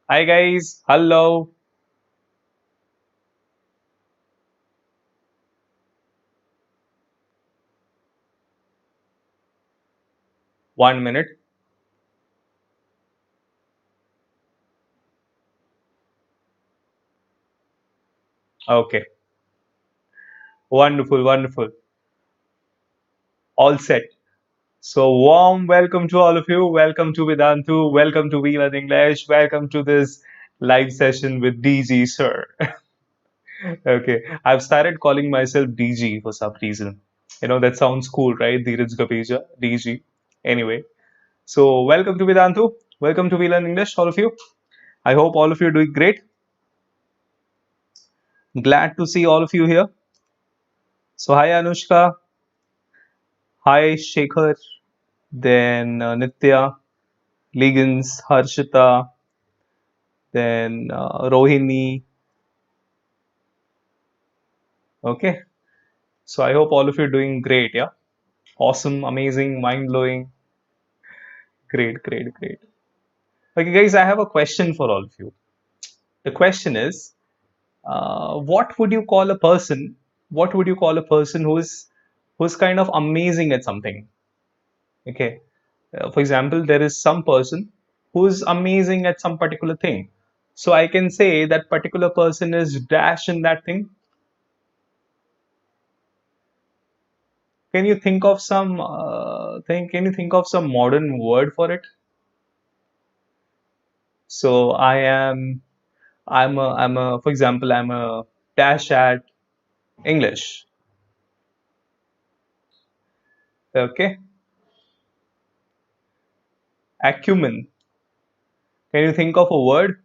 Hi guys, hello. 1 minute. Okay, wonderful, wonderful. All set. So warm welcome to all of you. Welcome to Vedantu. Welcome to We Learn English. Welcome to this live session with DG sir. Okay, I've started calling myself DG for some reason. That sounds cool, right? Dhiraj Gapeja, DG. Anyway, so welcome to Vedantu. Welcome to We Learn English, all of you. I hope all of you are doing great. Glad to see all of you here. So hi Anushka. Hi Shekhar. Then Nitya, Legans, Harshita, then Rohini. Okay, so I hope all of you are doing great. Yeah, awesome, amazing, mind blowing, great, great, great. Okay, guys, I have a question for all of you. The question is, what would you call a person? What would you call a person who's kind of amazing at something? Okay, for example, there is some person who's amazing at some particular thing. So I can say that particular person is dash in that thing. Can you think of some thing? Can you think of some modern word for it? So for example, I'm a dash at English. Okay, acumen. Can you think of a word?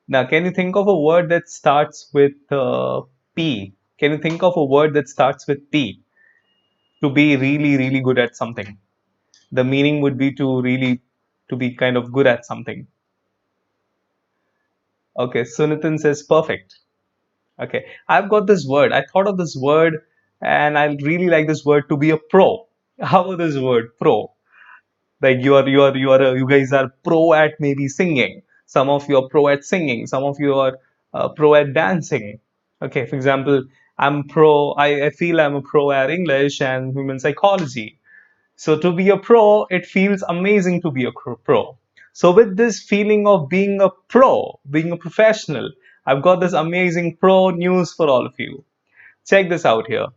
Now, can you think of a word that starts with P? Can you think of a word that starts with P to be really, really good at something? The meaning would be to be kind of good at something. Okay, Sunithan says perfect. Okay, I've got this word. I thought of this word, and I really like this word to be a pro. How about this word, pro? Like you guys are pro at maybe singing. Some of you are pro at singing. Some of you are pro at dancing. Okay, for example, I'm pro. I feel I'm a pro at English and human psychology. So to be a pro, it feels amazing to be a pro. So with this feeling of being a pro, being a professional, I've got this amazing pro news for all of you. Check this out here.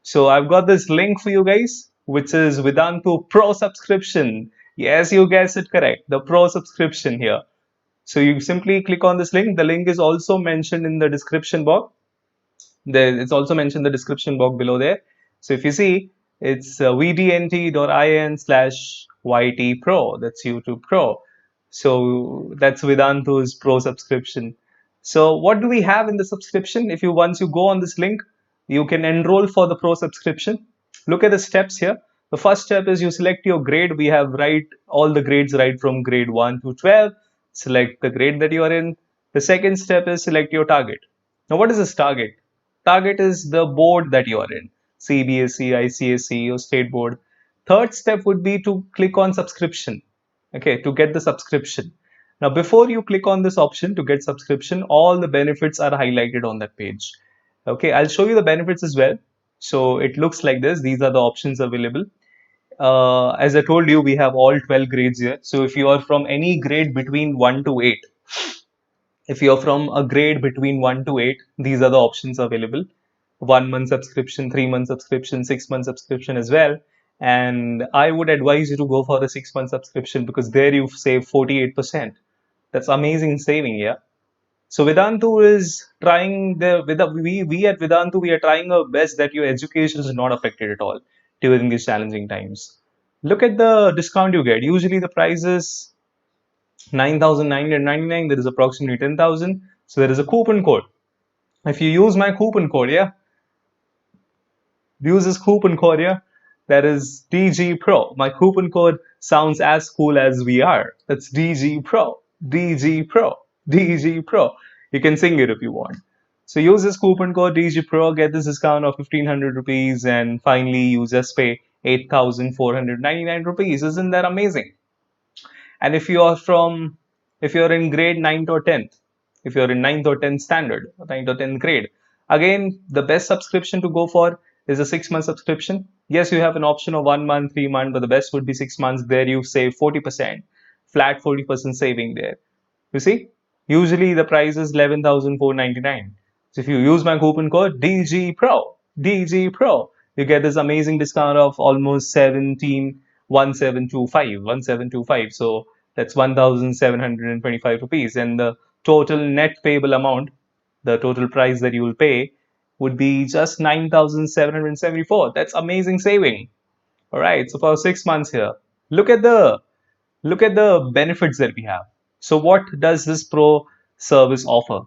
So I've got this link for you guys, which is Vedantu Pro subscription. Yes, you guessed it correct. The Pro subscription here. So you simply click on this link. The link is also mentioned in the description box. It's also mentioned in the description box below there. So if you see, it's vdnt.in/YT Pro. That's YouTube Pro. So that's Vedantu's Pro subscription. So what do we have in the subscription? If you once you go on this link, you can enroll for the Pro subscription. Look at the steps here. The first step is you select your grade. We have all the grades right from grade 1 to 12. Select the grade that you are in. The second step is select your target. Now, what is this target? Target is the board that you are in, CBSE, ICSE, or state board. Third step would be to click on subscription, okay, to get the subscription. Now, before you click on this option to get subscription, all the benefits are highlighted on that page. Okay, I'll show you the benefits as well. So it looks like this. These are the options available. As I told you, we have all 12 grades here. So if you are from any grade between 1 to 8, if you're from a grade between 1 to 8, these are the options available. 1 month subscription, 3 month subscription, 6 month subscription as well. And I would advise you to go for the 6 month subscription because there you save 48%. That's amazing saving, yeah. So Vedantu is trying we at Vedantu we are trying our best that your education is not affected at all during these challenging times. Look at the discount you get. Usually the price is 9,999. There is approximately 10,000. So there is a coupon code. If you use my coupon code, yeah, use this coupon code, yeah, that is DG Pro. My coupon code sounds as cool as we are. That's DG Pro, DG Pro, DG Pro. You can sing it if you want. So use this coupon code DG Pro, get this discount of 1,500 rupees, and finally you just pay 8,499 rupees. Isn't that amazing? And if you're in grade 9th or 10th, if you're in 9th or 10th standard, 9th or 10th grade. Again, the best subscription to go for is a 6-month subscription. Yes, you have an option of 1 month, 3 months, but the best would be 6 months. There you save 40%, flat 40% saving there. You see, usually the price is 11,499. So if you use my coupon code DG Pro, you get this amazing discount of almost 1725. So that's 1,725 rupees. And the total net payable amount, the total price that you will pay, would be just 9,774. That's amazing saving. All right. So for 6 months here, look at the benefits that we have. So what does this pro service offer?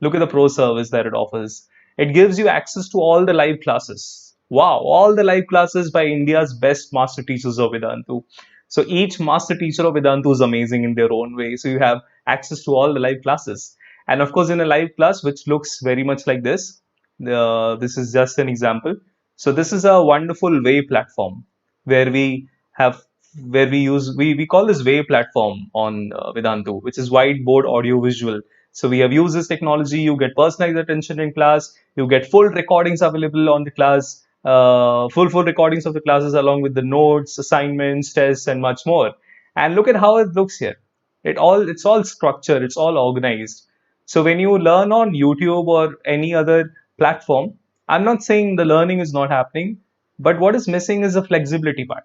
Look at the pro service that it offers. It gives you access to all the live classes. Wow, all the live classes by India's best master teachers of Vedantu. So each master teacher of Vedantu is amazing in their own way. So you have access to all the live classes. And of course, in a live class, which looks very much like this, this is just an example. So this is a wonderful Way platform where we have we call this Way platform on Vedantu, which is whiteboard audio visual. So we have used this technology. You get personalized attention in class. You get full recordings available on the class, full recordings of the classes along with the notes, assignments, tests, and much more. And look at how it looks here. It's all structured. It's all organized. So when you learn on YouTube or any other platform, I'm not saying the learning is not happening, but what is missing is the flexibility part.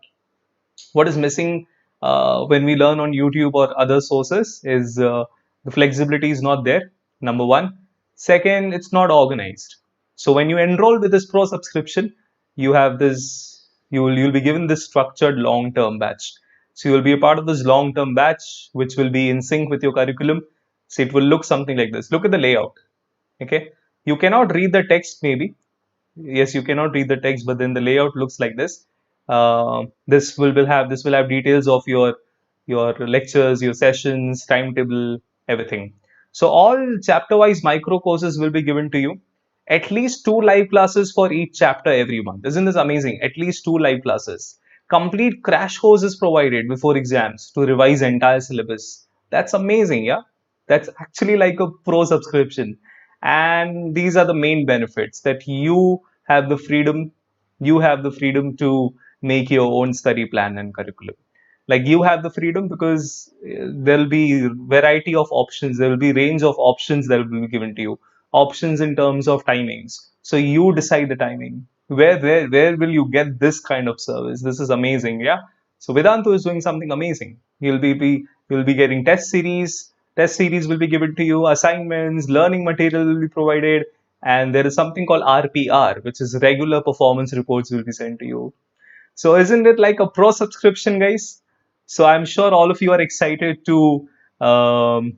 What is missing when we learn on YouTube or other sources is the flexibility is not there, number one. Second, it's not organized. So when you enroll with this pro subscription, you have this, you'll be given this structured long-term batch. So you'll be a part of this long-term batch, which will be in sync with your curriculum. So it will look something like this. Look at the layout. Okay, you cannot read the text maybe. Yes, you cannot read the text, but then the layout looks like this. This will have details of your lectures, your sessions, timetable, everything. So all chapter-wise micro courses will be given to you. At least 2 live classes for each chapter every month. Isn't this amazing? At least 2 live classes. Complete crash course is provided before exams to revise entire syllabus. That's amazing, yeah? That's actually like a pro subscription. And these are the main benefits, that you have the freedom to make your own study plan and curriculum. Like, you have the freedom because there'll be variety of options, there will be range of options that will be given to you, options in terms of timings. So you decide the timing. Where will you get this kind of service? This is amazing, yeah? So Vedantu is doing something amazing. You'll be getting test series will be given to you, assignments, learning material will be provided, and there is something called RPR, which is regular performance reports will be sent to you. So isn't it like a pro subscription, guys? So I'm sure all of you are excited to know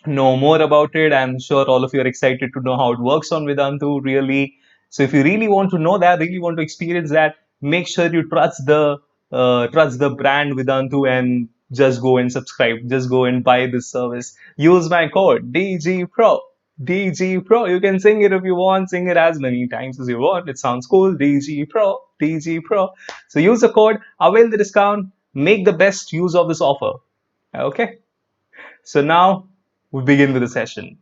more about it. I'm sure all of you are excited to know how it works on Vedantu, really. So if you really want to know that, really want to experience that, make sure you trust the brand Vedantu and just go and subscribe. Just go and buy this service. Use my code DG Pro. DG Pro. You can sing it if you want. Sing it as many times as you want. It sounds cool. DG Pro. DG Pro. So use the code. Avail the discount. Make the best use of this offer. Okay. So now we begin with the session.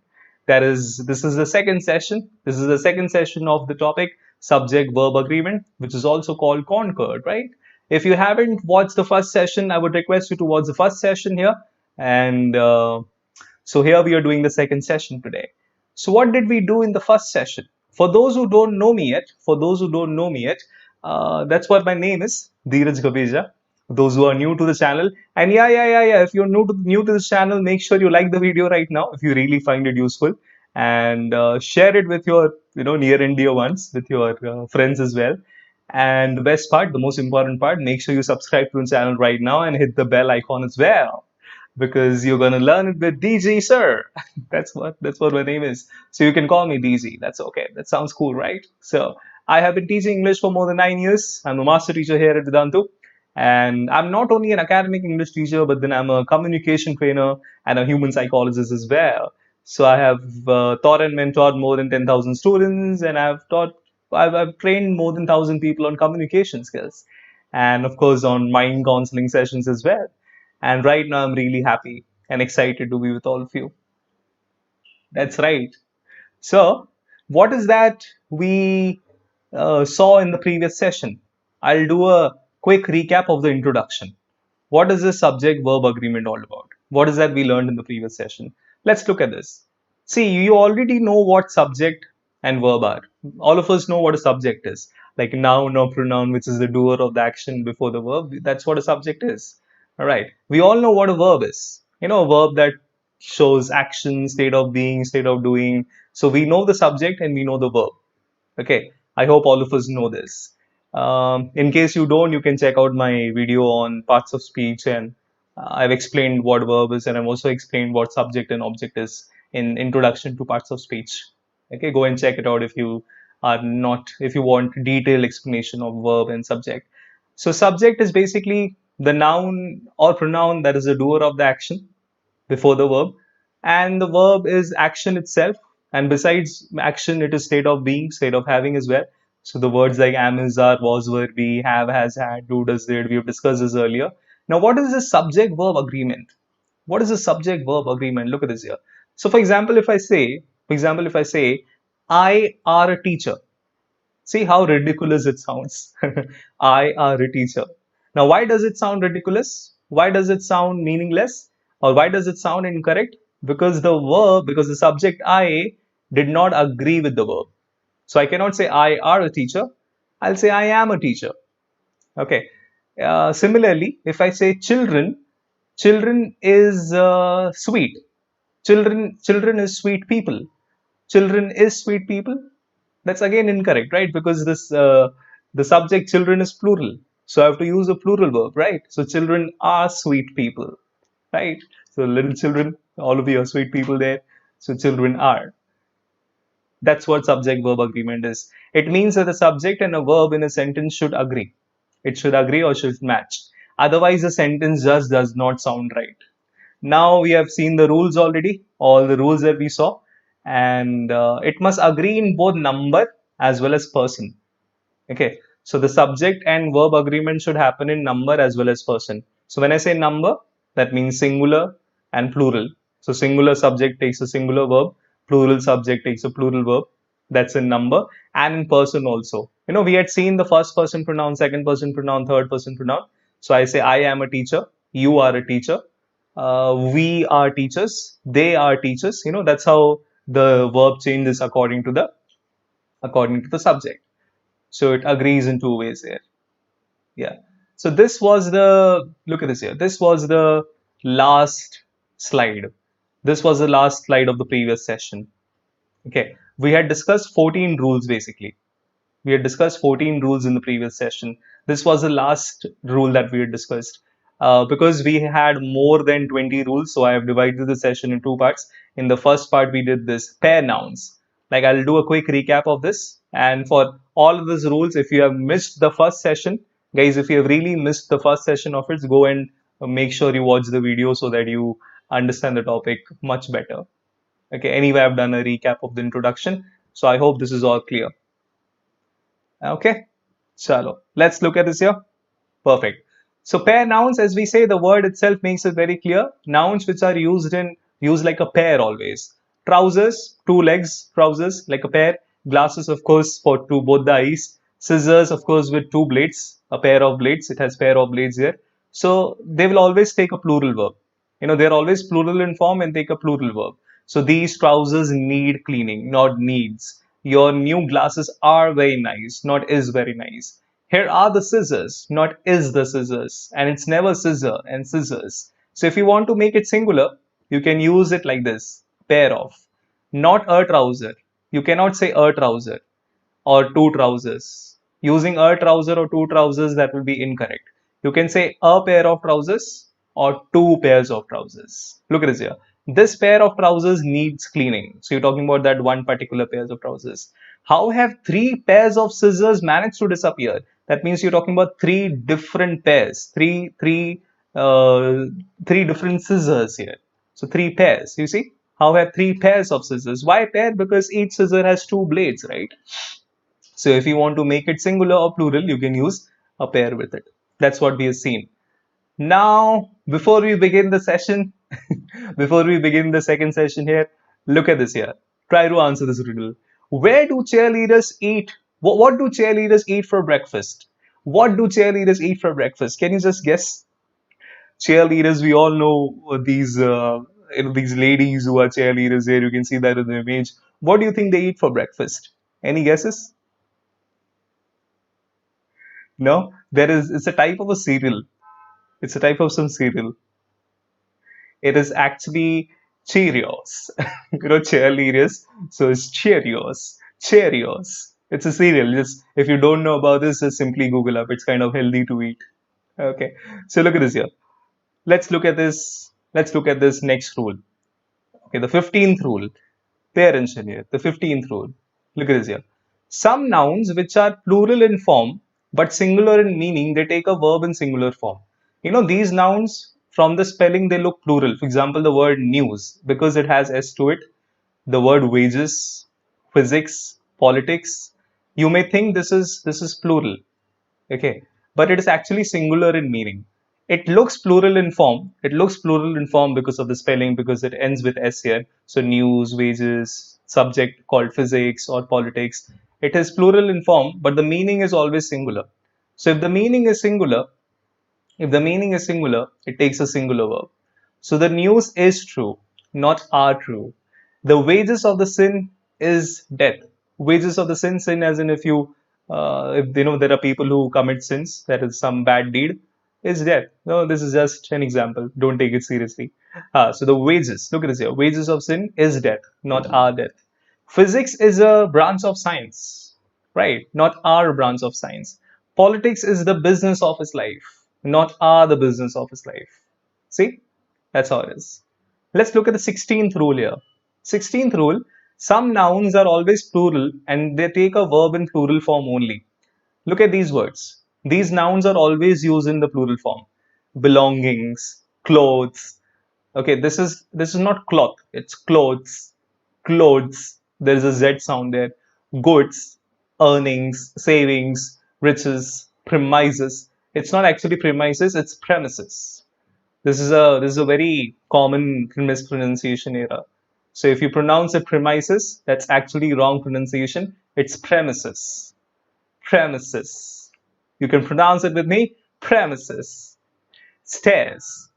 This is the second session. This is the second session of the topic Subject-Verb Agreement, which is also called Concord, right? If you haven't watched the first session, I would request you to watch the first session here. And so here we are doing the second session today. So what did we do in the first session? For those who don't know me yet, that's what my name is, Dhiraj Gabeja. Those who are new to the channel, and if you're new to this channel, make sure you like the video right now if you really find it useful, and share it with your near and dear ones, with your friends as well. And the best part, the most important part, make sure you subscribe to the channel right now and hit the bell icon as well, because you're gonna learn it with DG, sir. that's what my name is. So you can call me DG. That's okay. That sounds cool, right? So I have been teaching English for more than 9 years. I'm a master teacher here at Vedantu. And I'm not only an academic English teacher, but then I'm a communication trainer and a human psychologist as well. So I have taught and mentored more than 10,000 students, and I've trained more than 1,000 people on communication skills, and of course on mind counseling sessions as well. And right now I'm really happy. and excited to be with all of you. That's right. So, what is that we saw in the previous session? I'll do a quick recap of the introduction. What is this subject-verb agreement all about? What is that we learned in the previous session? Let's look at this. See, you already know what subject and verb are. All of us know what a subject is. Like noun or pronoun, which is the doer of the action before the verb. That's what a subject is. All right. We all know what a verb is. You know, a verb that shows action, state of being, state of doing. So we know the subject and we know the verb. Okay, I hope all of us know this. In case you don't, you can check out my video on parts of speech, and I've explained what verb is, and I've also explained what subject and object is in introduction to parts of speech. Okay, go and check it out if you are not, if you want detailed explanation of verb and subject. So subject is basically the noun or pronoun that is the doer of the action before the verb, and the verb is action itself, and besides action it is state of being, state of having as well. So the words like am, is, are, was, were, be, have, has, had, do, does, did, we have discussed this earlier. Now what is the subject verb agreement? What is a subject verb agreement? Look at this here. So if I say I are a teacher, see how ridiculous it sounds. I are a teacher. Now, why does it sound ridiculous? Why does it sound meaningless? Or why does it sound incorrect? Because the subject I did not agree with the verb. So I cannot say I are a teacher. I'll say I am a teacher. Okay. Similarly, if I say children, children is sweet. Children is sweet people. Children is sweet people. That's again incorrect, right? Because this the subject children is plural. So I have to use a plural verb, right? So children are sweet people, right? So little children, all of you are sweet people there. So children are. That's what subject verb agreement is. It means that the subject and a verb in a sentence should agree. It should agree or should match. Otherwise, the sentence just does not sound right. Now we have seen the rules already, all the rules that we saw, and it must agree in both number as well as person. Okay, so the subject and verb agreement should happen in number as well as person. So when I say number, that means singular and plural. So singular subject takes a singular verb, plural subject takes a plural verb. That's in number, and in person also. You know, we had seen the first person pronoun, second person pronoun, third person pronoun. So I say I am a teacher, you are a teacher, we are teachers, they are teachers. You know, that's how the verb changes according to the subject. So it agrees in two ways here. Yeah. So this was the, look at this here. This was the last slide. This was the last slide of the previous session. Okay. We had discussed 14 rules basically. We had discussed 14 rules in the previous session. This was the last rule that we had discussed. Because we had more than 20 rules, so I have divided the session in two parts. In the first part, we did this pair nouns. Like, I'll do a quick recap of this. And for all of these rules, if you have missed the first session, guys, if you have really missed the first session of it, go and make sure you watch the video so that you understand the topic much better. Okay, anyway, I've done a recap of the introduction. So I hope this is all clear. Okay, chalo. Let's look at this here. Perfect. So pair nouns, as we say, the word itself makes it very clear. Nouns which are used like a pair always. Trousers, two legs, trousers like a pair. Glasses, of course, for both the eyes. Scissors, of course, with two blades, a pair of blades. It has pair of blades here. So they will always take a plural verb. You know, they're always plural in form and take a plural verb. So these trousers need cleaning, not needs. Your new glasses are very nice, not is very nice. Here are the scissors, not is the scissors. And it's never scissor and scissors. So if you want to make it singular, you can use it like this, pair of. Not a trouser. You cannot say a trouser or two trousers. Using a trouser or two trousers, that will be incorrect. You can say a pair of trousers or two pairs of trousers. Look at this here. This pair of trousers needs cleaning. So you're talking about that one particular pair of trousers. How have three pairs of scissors managed to disappear? That means you're talking about three different pairs, three different scissors here. So three pairs, you see? How have three pairs of scissors? Why pair? Because each scissor has two blades, right? So if you want to make it singular or plural, you can use a pair with it. That's what we have seen. Now, before we begin the session, Before we begin the second session here, look at this here. Try to answer this riddle. Where do cheerleaders eat? What do cheerleaders eat for breakfast? What do cheerleaders eat for breakfast? Can you just guess? Cheerleaders, we all know these these ladies who are cheerleaders here. You can see that in the image. What do you think they eat for breakfast? Any guesses? No, there is. It's a type of a cereal. It's a type of some cereal. It is actually Cheerios. Cheerleaders. So it's Cheerios. Cheerios. It's a cereal. Just if you don't know about this, just simply Google up. It's kind of healthy to eat. Okay. So look at this here. Let's look at this. Let's look at this next rule. Okay, the 15th rule. Pay attention here. The 15th rule. Look at this here. Some nouns which are plural in form but singular in meaning, they take a verb in singular form. These nouns from the spelling they look plural. For example, the word news, because it has s to it. The word wages, physics, politics. You may think this is plural. Okay, but it is actually singular in meaning. It looks plural in form. It looks plural in form because of the spelling, because it ends with s here. So news, wages, subject called physics or politics. It is plural in form, but the meaning is always singular. So if the meaning is singular, it takes a singular verb. So the news is true, not are true. The wages of the sin is death. Wages of the sin as in if there are people who commit sins, that is some bad deed, is death. No, this is just an example. Don't take it seriously. So the wages, look at this here. Wages of sin is death, not our death. Physics is a branch of science, right? Not our branch of science. Politics is the business of his life, not the business of his life. See, that's how it is. Let's look at the 16th rule here. 16th rule, some nouns are always plural and they take a verb in plural form only. Look at these words. These nouns are always used in the plural form. Belongings, clothes. Okay, this is not cloth, it's clothes, clothes. There is a Z sound there. Goods, earnings, savings, riches, premises. It's not actually premises, it's premises. This is a very common mispronunciation error. So if you pronounce it premises, that's actually wrong pronunciation. It's premises. Premises. You can pronounce it with me. Premises. Stairs.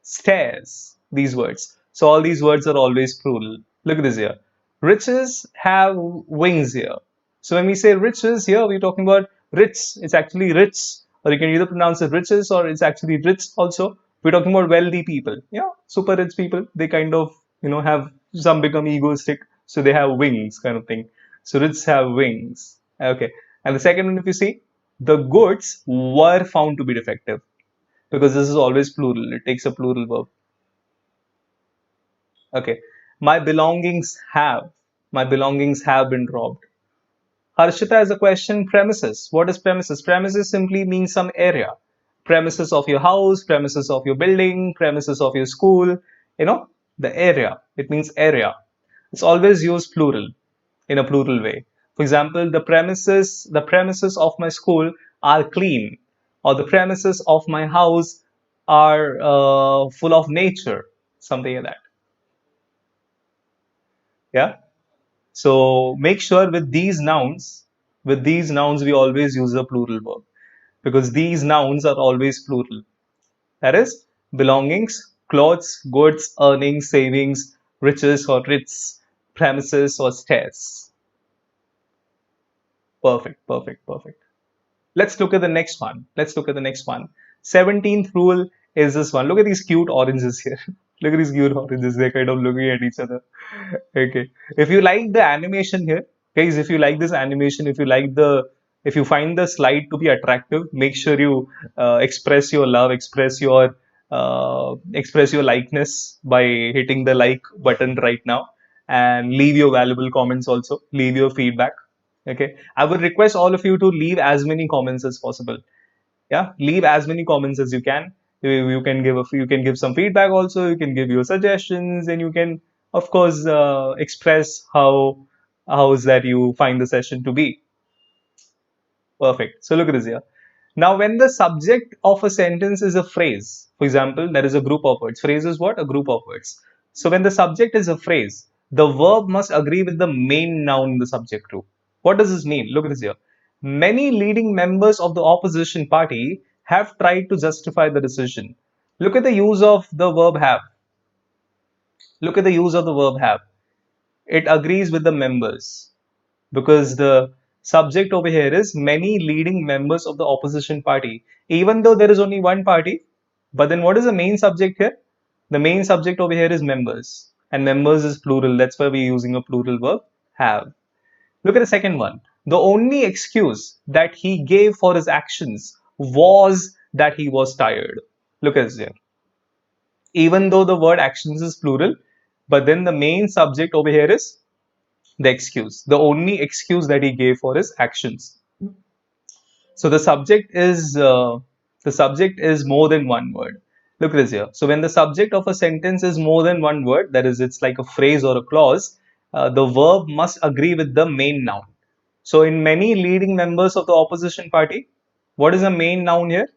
Stairs. These words. So all these words are always plural. Look at this here. Riches have wings here. So when we say riches here, we're talking about rich. It's actually rich. Or you can either pronounce it riches or it's actually rich also. We're talking about wealthy people. Yeah, super rich people. They kind of, have some become egoistic. So they have wings kind of thing. So rich have wings. Okay. And the second one, if you see, the goods were found to be defective. Because this is always plural. It takes a plural verb. Okay. My belongings have been robbed. Harshita has a question, premises. What is premises? Premises simply means some area. Premises of your house, premises of your building, premises of your school, the area. It means area. It's always used plural, in a plural way. For example, the premises of my school are clean, or the premises of my house are full of nature, something like that. Yeah. So make sure with these nouns, we always use a plural verb because these nouns are always plural. That is belongings, clothes, goods, earnings, savings, riches or rich, premises or stairs. Perfect, perfect, perfect. Let's look at the next one. 17th rule is this one. Look at these cute oranges here. Look at these cute oranges. They're kind of looking at each other. Okay. If you like the animation here, guys, if you like this animation, if you find the slide to be attractive, make sure you express your love, express your likeness by hitting the like button right now, and leave your valuable comments also. Leave your feedback. Okay. I would request all of you to leave as many comments as possible. Yeah, leave as many comments as you can. You can give some feedback also. You can give your suggestions, and you can of course express how is that you find the session to be perfect. So look at this here. Now, when the subject of a sentence is a phrase, for example, there is a group of words. Phrase is what? A group of words. So, when the subject is a phrase, the verb must agree with the main noun in the subject group. What does this mean? Look at this here. Many leading members of the opposition party have tried to justify the decision. Look at the use of the verb have. Look at the use of the verb have. It agrees with the members, because the subject over here is many leading members of the opposition party, even though there is only one party. But then what is the main subject here? The main subject over here is members, and members is plural. That's why we're using a plural verb, have. Look at the second one. The only excuse that he gave for his actions was that he was tired. Look at this here. Even though the word actions is plural, but then the main subject over here is the excuse, the only excuse that he gave for his actions. So the subject is more than one word. Look at this here. So when the subject of a sentence is more than one word, that is, it's like a phrase or a clause, the verb must agree with the main noun. So in many leading members of the opposition party, what is the main noun here?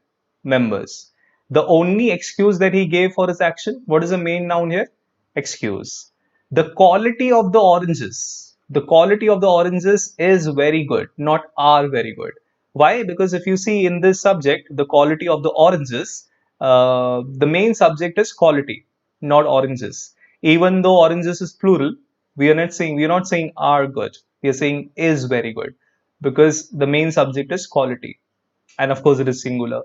Members. The only excuse that he gave for his action, what is the main noun here? Excuse. The quality of the oranges. The quality of the oranges is very good, not are very good. Why? Because if you see in this subject, the quality of the oranges, the main subject is quality, not oranges. Even though oranges is plural, we are not saying are good. We are saying is very good, because the main subject is quality, and of course it is singular.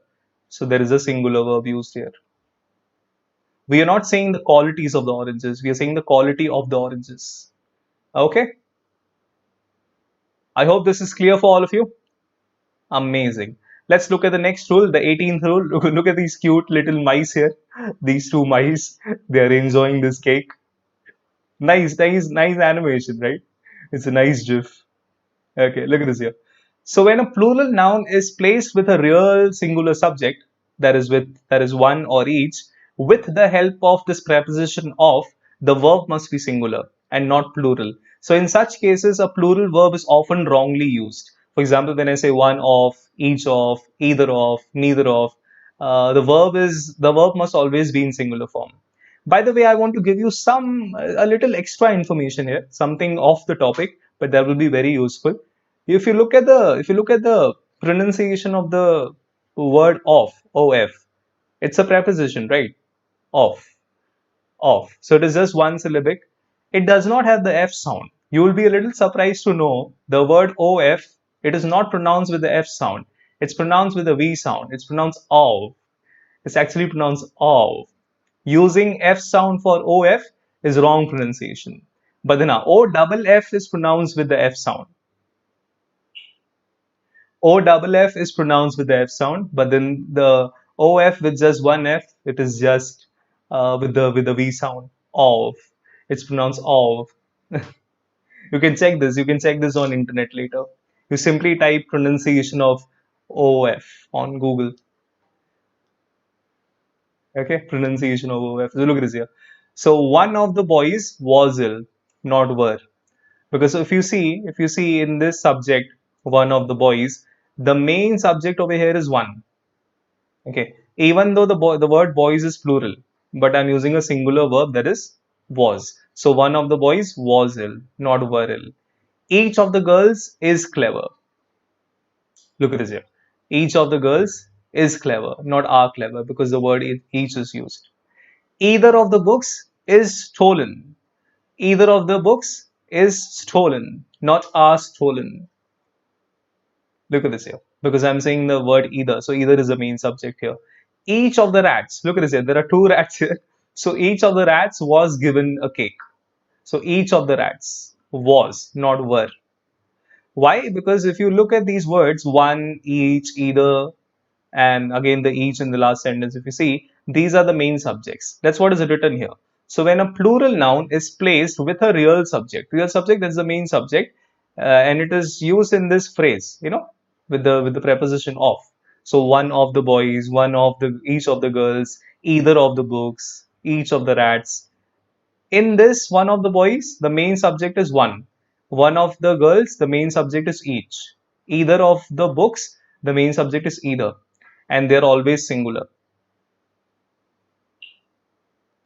So there is a singular verb used here. We are not saying the qualities of the oranges. We are saying the quality of the oranges. Okay. I hope this is clear for all of you. Amazing. Let's look at the next rule, the 18th rule. Look at these cute little mice here. These two mice, they are enjoying this cake. Nice animation, right? It's a nice gif. Okay, look at this here. So when a plural noun is placed with a real singular subject, that is one or each, with the help of this preposition of, the verb must be singular and not plural. So in such cases, a plural verb is often wrongly used. For example, when I say one of, each of, either of, neither of, the verb must always be in singular form. By the way, I want to give you a little extra information here, something off the topic, but that will be very useful. If you look at the pronunciation of the word of, it's a preposition, right? Of. So it is just one syllabic. It does not have the F sound. You will be a little surprised to know the word of, it is not pronounced with the F sound. It's pronounced with the V sound. It's pronounced of. It's actually pronounced of. Using F sound for of is wrong pronunciation. But then OFF is pronounced with the F sound. OFF is pronounced with the F sound, but then the OF with just one F, it is just with the V sound. Of. It's pronounced of. You can check this. You can check this on internet later. You simply type pronunciation of OF on Google. Okay, pronunciation of OF. So look at this here. So one of the boys was ill, not were. Because if you see in this subject, one of the boys, the main subject over here is one. Okay, even though the word boys is plural, but I'm using a singular verb, that is was. So one of the boys was ill, not were ill. Each of the girls is clever. Look at this here. Each of the girls is clever, not are clever, because the word each is used. Either of the books is stolen. Either of the books is stolen, not are stolen. Look at this here, because I'm saying the word either. So either is the main subject here. Each of the rats, look at this here, there are two rats here. So each of the rats was given a cake. So each of the rats was, not were. Why? Because if you look at these words, one, each, either, and again the each in the last sentence, if you see, these are the main subjects. That's what is written here. So when a plural noun is placed with a real subject, that's the main subject, and it is used in this phrase, with the preposition of. So one of the boys, each of the girls, either of the books, each of the rats. In this one of the boys, the main subject is one. One of the girls, the main subject is each. Either of the books, the main subject is either, and they're always singular.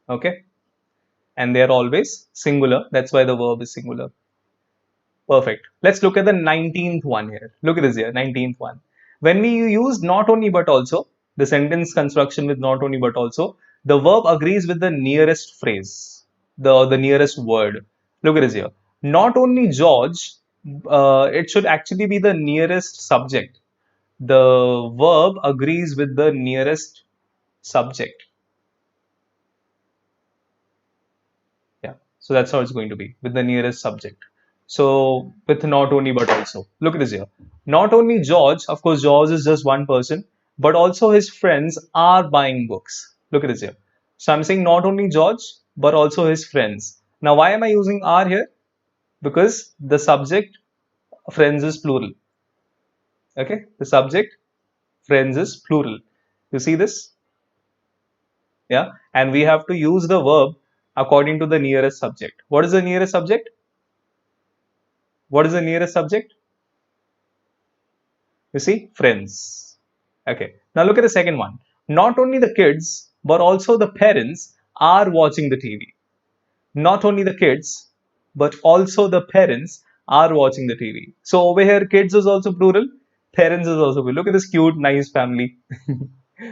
Okay, and they're always singular. That's why the verb is singular. Perfect. Let's look at the 19th one here. Look at this here, 19th one. When we use not only but also, the sentence construction with not only but also, the verb agrees with the nearest phrase, the nearest word. Look at this here. Not only George, it should actually be the nearest subject. The verb agrees with the nearest subject. Yeah. So that's how it's going to be with the nearest subject. So with not only but also. Look at this here. Not only George, of course, George is just one person, but also his friends are buying books. Look at this here. So I'm saying not only George, but also his friends. Now, why am I using are here? Because the subject friends is plural. Okay, the subject friends is plural. You see this? Yeah, and we have to use the verb according to the nearest subject. What is the nearest subject? What is the nearest subject? You see, friends. Okay, now look at the second one. Not only the kids, but also the parents are watching the TV. Not only the kids, but also the parents are watching the TV. So over here, kids is also plural, parents is also plural. Look at this cute, nice family.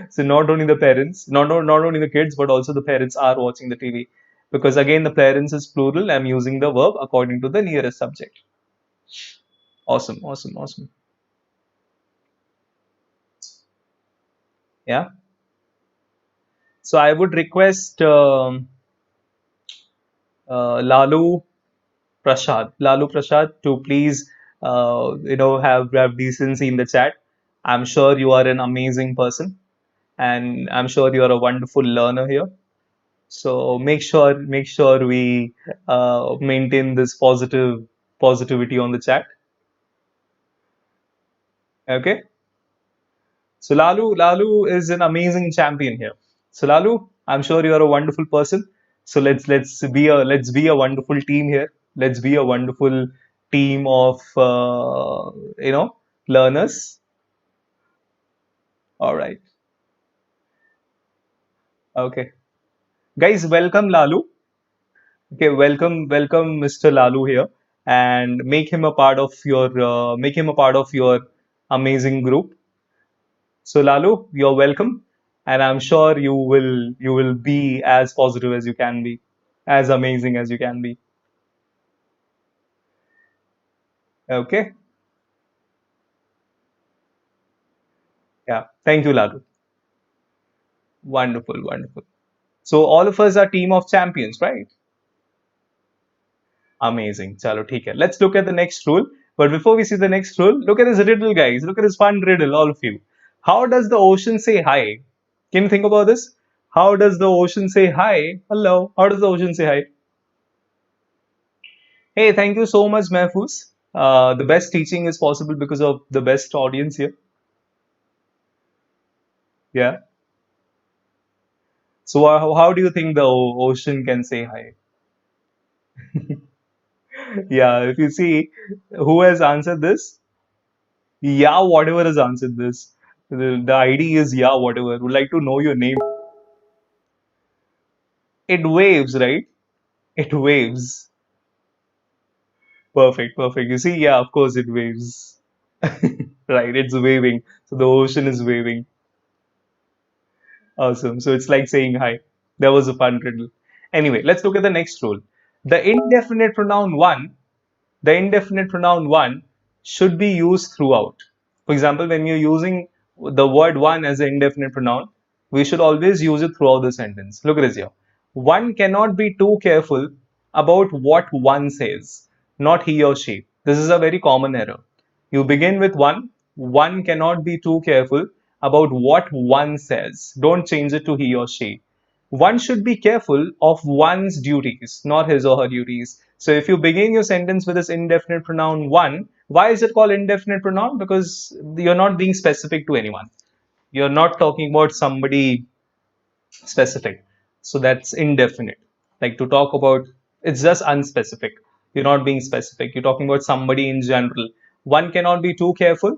So not only the parents, not only the kids, but also the parents are watching the TV. Because again, the parents is plural. I'm using the verb according to the nearest subject. Awesome, awesome, awesome. Yeah. So I would request Lalu Prasad to please, have decency in the chat. I'm sure you are an amazing person, and I'm sure you are a wonderful learner here. So make sure we maintain this positivity on the chat. Okay. So Lalu is an amazing champion here. So Lalu, I'm sure you are a wonderful person. So let's be a wonderful team here. Let's be a wonderful team of learners. All right. Okay. Guys, welcome Lalu. Okay, welcome Mr. Lalu here, and make him a part of your amazing group. So Lalu, you're welcome, and I'm sure you will be as positive as you can be, as amazing as you can be. Okay, yeah. Thank you, Lalu. Wonderful, wonderful. So all of us are team of champions, right? Amazing. Chalo, theek hai. Let's look at the next rule. But before we see the next rule, look at this riddle, guys. Look at this fun riddle, all of you. How does the ocean say hi? Can you think about this? How does the ocean say hi? Hello. How does the ocean say hi? Hey, thank you so much, Mahfouz. The best teaching is possible because of the best audience here. Yeah. So, how do you think the ocean can say hi? Yeah, if you see who has answered this, yeah, whatever has answered this. The ID is yeah, whatever. Would like to know your name. It waves, right? It waves. Perfect, perfect. You see, yeah, of course it waves. Right, it's waving. So the ocean is waving. Awesome. So it's like saying hi. That was a fun riddle. Anyway, let's look at the next rule. The indefinite pronoun one, the indefinite pronoun one should be used throughout. For example, when you're using the word one as an indefinite pronoun, we should always use it throughout the sentence. Look at this here. One cannot be too careful about what one says, not he or she. This is a very common error. You begin with one cannot be too careful about what one says. Don't change it to he or she. One should be careful of one's duties, not his or her duties. So if you begin your sentence with this indefinite pronoun one, why is it called indefinite pronoun? Because you're not being specific to anyone. You're not talking about somebody specific. So that's indefinite. Like to talk about, it's just unspecific. You're not being specific. You're talking about somebody in general. One cannot be too careful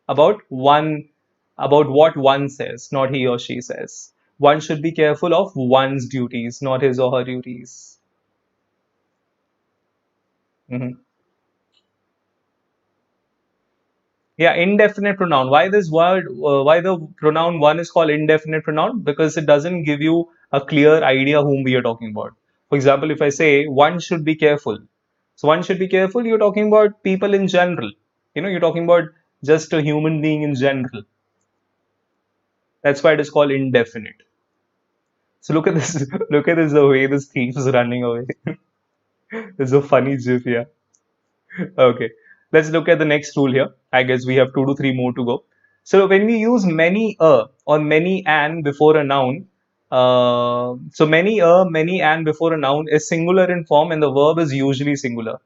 about what one says, not he or she says. One should be careful of one's duties, not his or her duties. Mhm. Yeah, indefinite pronoun. Why this word? Why the pronoun one is called indefinite pronoun? Because it doesn't give you a clear idea whom we are talking about. For example, if I say one should be careful, so one should be careful. You're talking about people in general. You're talking about just a human being in general. That's why it is called indefinite. So look at this. Look at this. The way this thief is running away. It's a funny gif here. Okay, let's look at the next rule here. I guess we have 2 to 3 more to go. So when we use many a or many an before a noun, so many a, many an before a noun is singular in form and the verb is usually singular.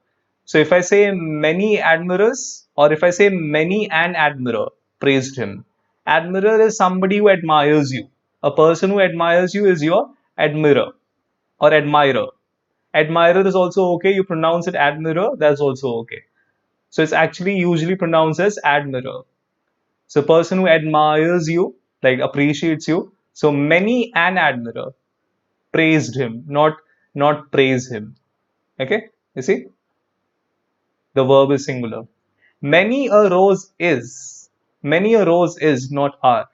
So if I say many admirers or if I say many an admirer praised him, admirer is somebody who admires you. A person who admires you is your admirer or admirer. Admirer is also okay. You pronounce it admirer, that's also okay. So it's actually usually pronounced as admirer. So person who admires you, like appreciates you. So many an admirer praised him, not praise him. Okay, you see, the verb is singular. Many a rose is not are.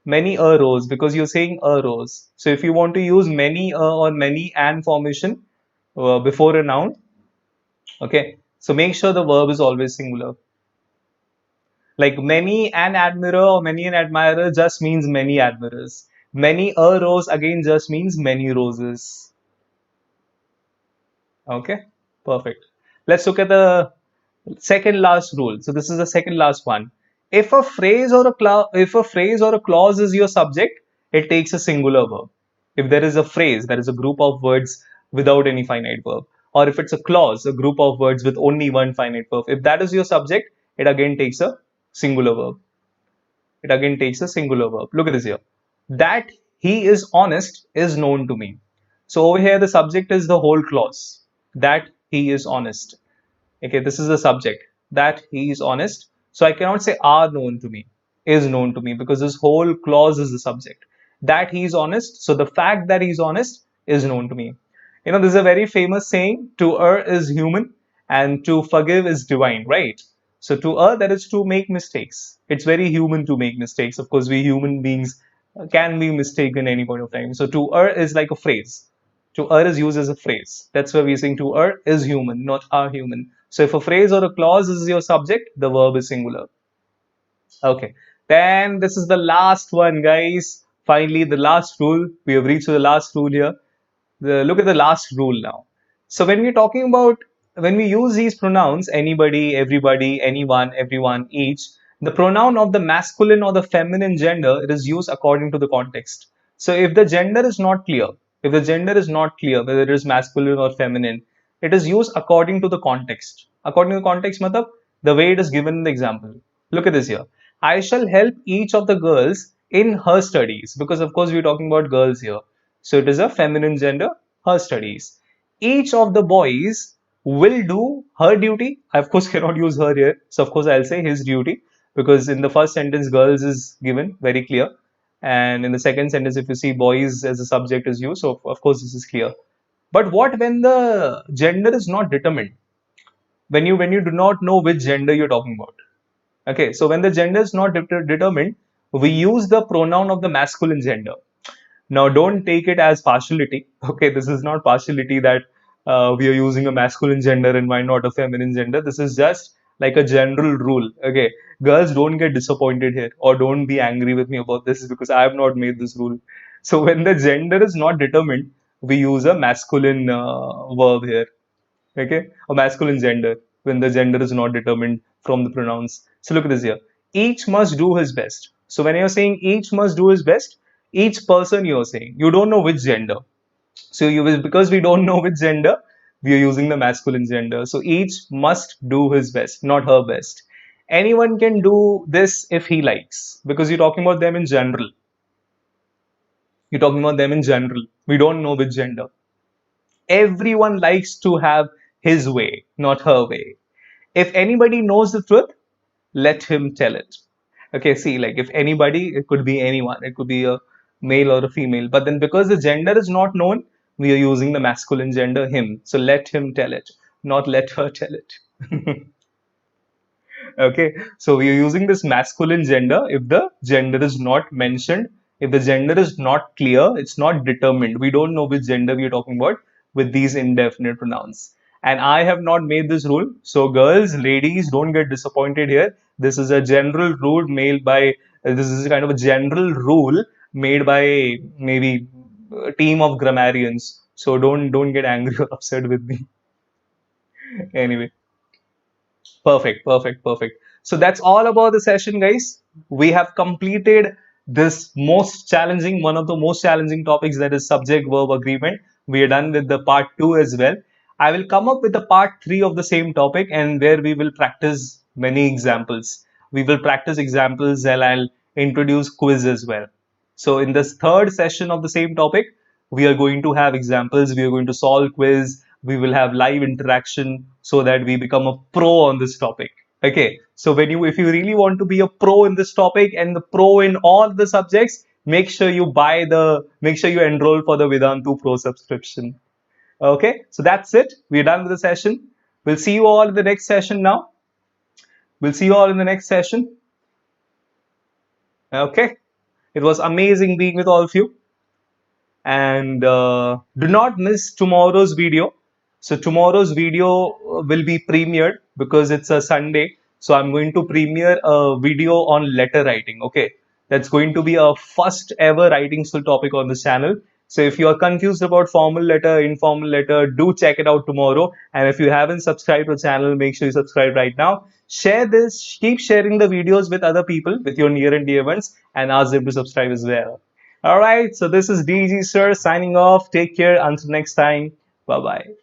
Many a rose because you're saying a rose. So if you want to use many a or many an formation before a noun, okay, so make sure the verb is always singular. Like many an admirer or many an admirer just means many admirers. Many a rose again just means many roses. Okay, perfect. Let's look at the second last rule. So this is the second last one. If a phrase or a clause is your subject, it takes a singular verb. If there is a phrase, that is a group of words without any finite verb, or if it's a clause, a group of words with only one finite verb, if that is your subject, it again takes a singular verb. It again takes a singular verb. Look at this here. That he is honest is known to me. So over here, the subject is the whole clause. That he is honest. Okay, this is the subject. That he is honest. So I cannot say are known to me, is known to me, because this whole clause is the subject. That he is honest. So the fact that he is honest is known to me. This is a very famous saying, to err is human and to forgive is divine, right? So to err, that is to make mistakes. It's very human to make mistakes. Of course, we human beings can be mistaken any point of time. So to err is like a phrase. To err is used as a phrase. That's why we're saying to err is human, not are human. So if a phrase or a clause is your subject, the verb is singular. Okay. Then this is the last one, guys. Finally, the last rule. We have reached to the last rule here. Look at the last rule now. So when we're talking about, when we use these pronouns, anybody, everybody, anyone, everyone, each, the pronoun of the masculine or the feminine gender, it is used according to the context. So if the gender is not clear, whether it is masculine or feminine, it is used according to the context. According to the context, matlab, the way it is given in the example. Look at this here. I shall help each of the girls in her studies, because of course we're talking about girls here. So it is a feminine gender, her studies. Each of the boys will do her duty. I of course cannot use her here. So of course I'll say his duty, because in the first sentence girls is given very clear. And in the second sentence, if you see boys as a subject is used, so of course this is clear. But what when the gender is not determined? When you do not know which gender you're talking about. Okay, so when the gender is not determined, we use the pronoun of the masculine gender. Now, don't take it as partiality. Okay, this is not partiality that we are using a masculine gender and why not a feminine gender. This is just like a general rule. Okay, girls, don't get disappointed here or don't be angry with me about this because I have not made this rule. So when the gender is not determined, we use a masculine verb here. Okay, a masculine gender when the gender is not determined from the pronouns. So look at this here. Each must do his best. So when you're saying each must do his best, each person you're saying, you don't know which gender. So because we don't know which gender, we are using the masculine gender. So each must do his best, not her best. Anyone can do this if he likes, because you're talking about them in general. You're talking about them in general. We don't know which gender. Everyone likes to have his way, not her way. If anybody knows the truth, let him tell it. Okay, see, like if anybody, it could be anyone, it could be a male or a female, but then because the gender is not known, we are using the masculine gender him. So let him tell it, not let her tell it. Okay, so we are using this masculine gender if the gender is not mentioned, if the gender is not clear, it's not determined, we don't know which gender we are talking about with these indefinite pronouns. And I have not made this rule, so girls, ladies, don't get disappointed here. This is a general rule made by, this is kind of a general rule made by maybe a team of grammarians, so don't get angry or upset with me. Anyway, perfect, perfect, perfect. So that's all about the session, guys. We have completed this most challenging, one of the most challenging topics, that is subject verb agreement. We are done with the part 2 as well. I will come up with the part 3 of the same topic, and where we will practice many examples. We will practice examples and I'll introduce quiz as well. So in this third session of the same topic, we are going to have examples, we are going to solve quiz, we will have live interaction so that we become a pro on this topic. Okay, so if you really want to be a pro in this topic and the pro in all the subjects, make sure you enroll for the Vedantu Pro subscription. Okay, so that's it. We're done with the session. We'll see you all in the next session now. We'll see you all in the next session. Okay, it was amazing being with all of you. And do not miss tomorrow's video. So tomorrow's video will be premiered because it's a Sunday. So I'm going to premiere a video on letter writing. Okay, that's going to be a first ever writing skill topic on this channel. So if you are confused about formal letter, informal letter, do check it out tomorrow. And if you haven't subscribed to the channel, make sure you subscribe right now. Share this, keep sharing the videos with other people, with your near and dear ones, and ask them to subscribe as well. All right, so this is DG Sir signing off. Take care. Until next time. Bye bye.